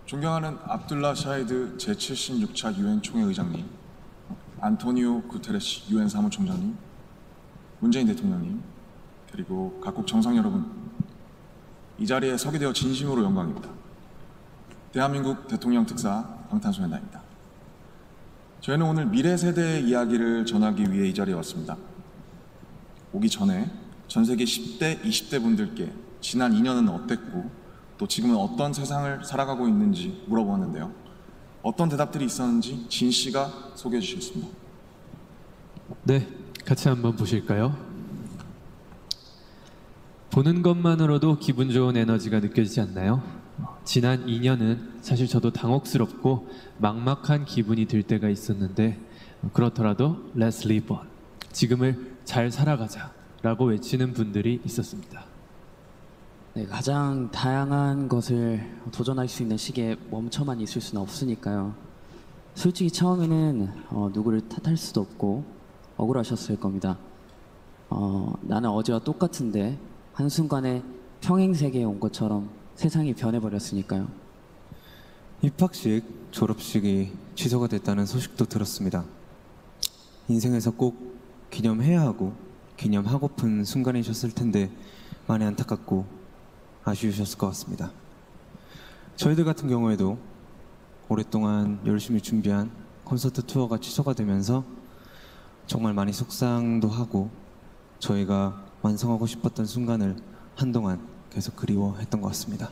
존경하는 압둘라 샤히드 제76차 유엔 총회 의장님, 안토니오 구테레시 유엔 사무총장님, 문재인 대통령님, 그리고 각국 정상 여러분, 이 자리에 서게 되어 진심으로 영광입니다. 대한민국 대통령 특사 방탄소년단입니다. 저희는 오늘 미래 세대의 이야기를 전하기 위해 이 자리에 왔습니다. 오기 전에 전 세계 10대, 20대 분들께 지난 2년은 어땠고 또 지금은 어떤 세상을 살아가고 있는지 물어보았는데요. 어떤 대답들이 있었는지 진 씨가 소개해 주시겠습니다. 네, 같이 한번 보실까요? 보는 것만으로도 기분 좋은 에너지가 느껴지지 않나요? 지난 2년은 사실 저도 당혹스럽고 막막한 기분이 들 때가 있었는데 그렇더라도 Let's live on, 지금을 잘 살아가자 라고 외치는 분들이 있었습니다. 네, 가장 다양한 것을 도전할 수 있는 시기에 멈춰만 있을 수는 없으니까요. 솔직히 처음에는 누구를 탓할 수도 없고 억울하셨을 겁니다. 나는 어제와 똑같은데 한순간에 평행세계에 온 것처럼 세상이 변해버렸으니까요. 입학식, 졸업식이 취소가 됐다는 소식도 들었습니다. 인생에서 꼭 기념해야 하고 기념하고픈 순간이셨을 텐데 많이 안타깝고 아쉬우셨을 것 같습니다. 저희들 같은 경우에도 오랫동안 열심히 준비한 콘서트 투어가 취소가 되면서 정말 많이 속상도 하고 저희가 완성하고 싶었던 순간을 한동안 계속 그리워했던 것 같습니다.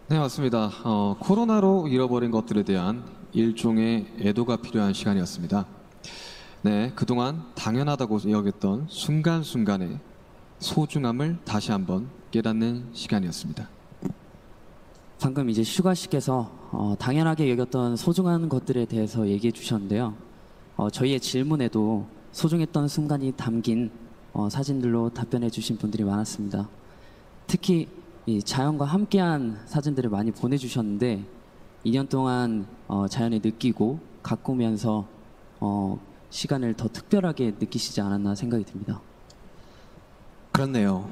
네, 맞습니다. 코로나로 잃어버린 것들에 대한 일종의 애도가 필요한 시간이었습니다. 네, 그동안 당연하다고 여겼던 순간순간의 소중함을 다시 한번 깨닫는 시간이었습니다. 방금 이제 슈가 씨께서 당연하게 여겼던 소중한 것들에 대해서 얘기해 주셨는데요. 저희의 질문에도 소중했던 순간이 담긴 사진들로 답변해 주신 분들이 많았습니다. 특히 이 자연과 함께한 사진들을 많이 보내주셨는데 2년 동안 자연을 느끼고 가꾸면서 시간을 더 특별하게 느끼시지 않았나 생각이 듭니다. 그렇네요.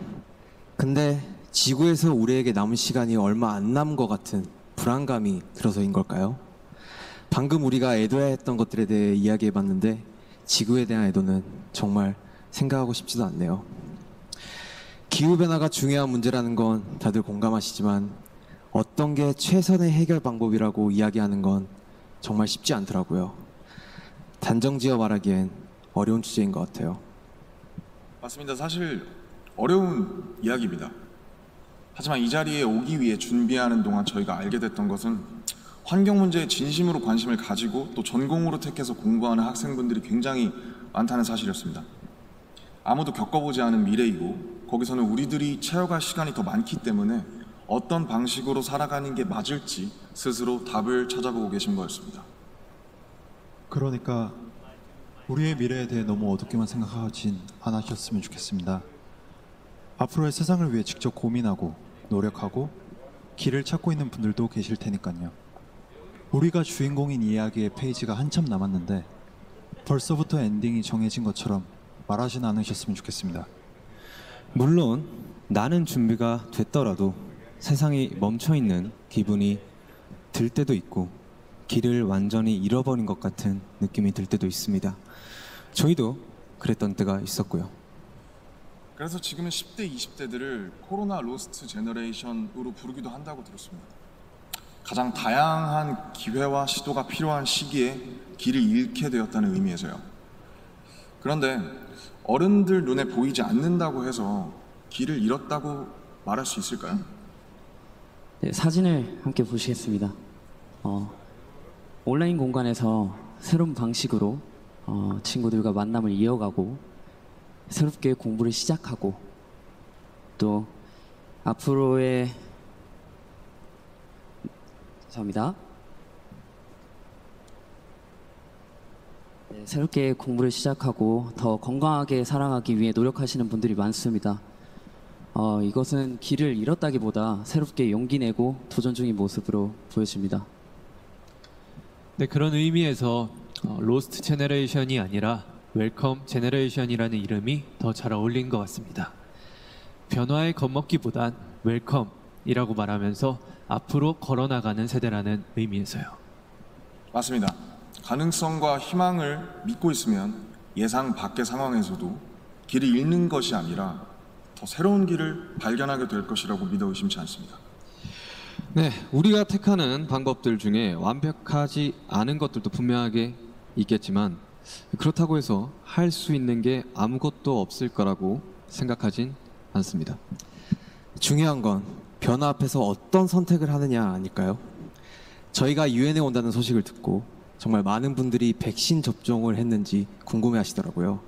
근데 지구에서 우리에게 남은 시간이 얼마 안 남은 것 같은 불안감이 들어서인 걸까요? 방금 우리가 애도해야 했던 것들에 대해 이야기해봤는데 지구에 대한 애도는 정말 생각하고 싶지도 않네요. 기후변화가 중요한 문제라는 건 다들 공감하시지만 어떤 게 최선의 해결 방법이라고 이야기하는 건 정말 쉽지 않더라고요. 단정지어 말하기엔 어려운 주제인 것 같아요. 맞습니다. 사실 어려운 이야기입니다. 하지만 이 자리에 오기 위해 준비하는 동안 저희가 알게 됐던 것은 환경 문제에 진심으로 관심을 가지고 또 전공으로 택해서 공부하는 학생분들이 굉장히 많다는 사실이었습니다. 아무도 겪어보지 않은 미래이고 거기서는 우리들이 채워갈 시간이 더 많기 때문에 어떤 방식으로 살아가는 게 맞을지 스스로 답을 찾아보고 계신 거였습니다. 그러니까 우리의 미래에 대해 너무 어둡게만 생각하진 않으셨으면 좋겠습니다. 앞으로의 세상을 위해 직접 고민하고 노력하고 길을 찾고 있는 분들도 계실 테니까요. 우리가 주인공인 이야기의 페이지가 한참 남았는데 벌써부터 엔딩이 정해진 것처럼 말하진 않으셨으면 좋겠습니다. 물론 나는 준비가 됐더라도 세상이 멈춰있는 기분이 들 때도 있고 길을 완전히 잃어버린 것 같은 느낌이 들 때도 있습니다. 저희도 그랬던 때가 있었고요. 그래서 지금은 10대, 20대들을 코로나 로스트 제너레이션으로 부르기도 한다고 들었습니다. 가장 다양한 기회와 시도가 필요한 시기에 길을 잃게 되었다는 의미에서요. 그런데 어른들 눈에 보이지 않는다고 해서 길을 잃었다고 말할 수 있을까요? 네, 사진을 함께 보시겠습니다. 온라인 공간에서 새로운 방식으로 친구들과 만남을 이어가고 새롭게 공부를 시작하고 또 앞으로의 죄송합니다. 네, 새롭게 공부를 시작하고 더 건강하게 살아가기 위해 노력하시는 분들이 많습니다. 이것은 길을 잃었다기보다 새롭게 용기 내고 도전 중인 모습으로 보여집니다. 네, 그런 의미에서 로스트 제너레이션이 아니라 웰컴 제너레이션이라는 이름이 더 잘 어울린 것 같습니다. 변화에 겁먹기보단 웰컴, 이라고 말하면서 앞으로 걸어나가는 세대라는 의미에서요. 맞습니다. 가능성과 희망을 믿고 있으면 예상 밖의 상황에서도 길을 잃는 것이 아니라 더 새로운 길을 발견하게 될 것이라고 믿어 의심치 않습니다. 네, 우리가 택하는 방법들 중에 완벽하지 않은 것들도 분명하게 있겠지만 그렇다고 해서 할 수 있는 게 아무것도 없을 거라고 생각하진 않습니다. 중요한 건 변화 앞에서 어떤 선택을 하느냐 아닐까요? 저희가 유엔에 온다는 소식을 듣고 정말 많은 분들이 백신 접종을 했는지 궁금해 하시더라고요.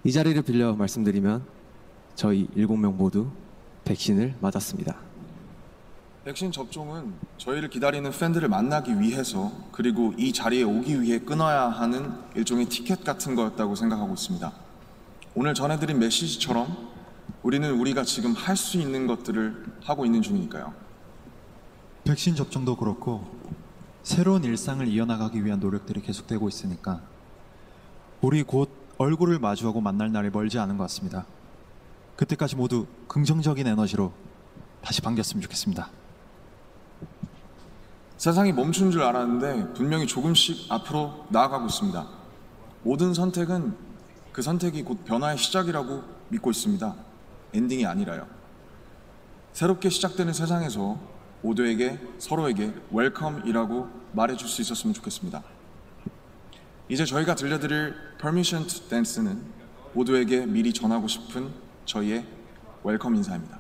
이 자리를 빌려 말씀드리면 저희 7명 모두 백신을 맞았습니다. 백신 접종은 저희를 기다리는 팬들을 만나기 위해서 그리고 이 자리에 오기 위해 끊어야 하는 일종의 티켓 같은 거였다고 생각하고 있습니다. 오늘 전해드린 메시지처럼 우리는 우리가 지금 할 수 있는 것들을 하고 있는 중이니까요. 백신 접종도 그렇고 새로운 일상을 이어나가기 위한 노력들이 계속되고 있으니까 우리 곧 얼굴을 마주하고 만날 날이 멀지 않은 것 같습니다. 그때까지 모두 긍정적인 에너지로 다시 반겼으면 좋겠습니다. 세상이 멈춘 줄 알았는데 분명히 조금씩 앞으로 나아가고 있습니다. 모든 선택은 그 선택이 곧 변화의 시작이라고 믿고 있습니다. 엔딩이 아니라요. 새롭게 시작되는 세상에서 모두에게 서로에게 웰컴이라고 말해줄 수 있었으면 좋겠습니다. 이제 저희가 들려드릴 Permission to Dance는 모두에게 미리 전하고 싶은 저희의 웰컴 인사입니다.